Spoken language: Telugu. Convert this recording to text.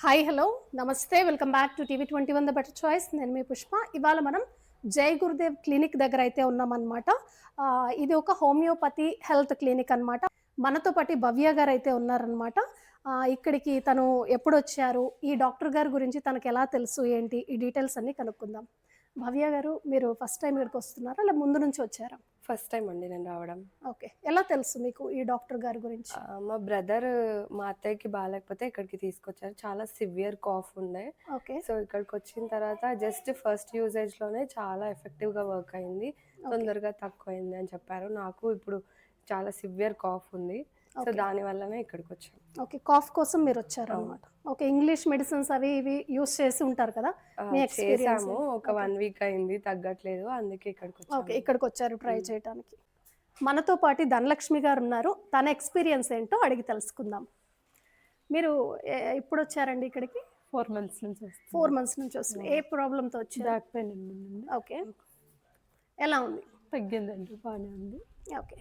హాయ్ హలో నమస్తే welcome back to TV 21 the better choice. నేను మీ పుష్ప. ఇవాళ మనం జై గురుదేవ్ క్లినిక్ దగ్గర అయితే ఉన్నామన్నమాట. ఇది ఒక హోమియోపతి హెల్త్ క్లినిక్ అన్నమాట. మనతో పాటు భవ్య గారు అయితే ఉన్నారనమాట. ఇక్కడికి తను ఎప్పుడు వచ్చారు, ఈ డాక్టర్ గారి గురించి తనకు ఎలా తెలుసు, ఏంటి ఈ డీటెయిల్స్ అన్నీ కనుక్కుందాం. భవ్య గారు, మీరు ఫస్ట్ టైం ఇక్కడికి వస్తున్నారా లేదా ముందు నుంచి వచ్చారా? ఫస్ట్ టైం అండి నేను రావడం. ఓకే, ఎలా తెలుసు మీకు ఈ డాక్టర్ గారి గురించి? మా బ్రదర్ మా అత్తయ్యకి బాగాలేకపోతే ఇక్కడికి తీసుకొచ్చారు. చాలా సివియర్ కాఫ్ ఉండే. ఓకే. సో ఇక్కడికి వచ్చిన తర్వాత జస్ట్ ఫస్ట్ యూసేజ్లోనే చాలా ఎఫెక్టివ్గా వర్క్ అయింది, తొందరగా తక్కువైంది అని చెప్పారు. నాకు ఇప్పుడు చాలా సివియర్ కాఫ్ ఉంది, సో దానివల్లనే ఇక్కడికి వచ్చాను. ఓకే, కాఫ్ కోసం మీరు వచ్చారనమాట. ఓకే, ఇంగ్లీష్ మెడిసిన్స్ అవి ఇవి యూస్ చేసి ఉంటారు కదా, మీ ఎక్స్పీరియన్స్? చేసాము, ఒక 1 వీక్ అయింది, తగ్గట్లేదు, అందుకే ఇక్కడికి వచ్చాము. ఓకే, ఇక్కడికి వచ్చారు ట్రై చేయడానికి. మనతో పాటు ధనలక్ష్మి గారు ఉన్నారు. తన ఎక్స్పీరియన్స్ ఏంటో అడిగి తెలుసుకుందాం. మీరు ఎప్పుడు వచ్చారండి ఇక్కడికి? 4 మంత్స్ నుంచి వస్తుంది. 4 మంత్స్ నుంచి వస్తుంది. ఏ ప్రాబ్లంతో వచ్చారు? బ్యాక్ పెయిన్ ఉందండి. ఓకే, ఎలా ఉంది? తగ్గిందండి, బాగానే ఉంది. ఓకే.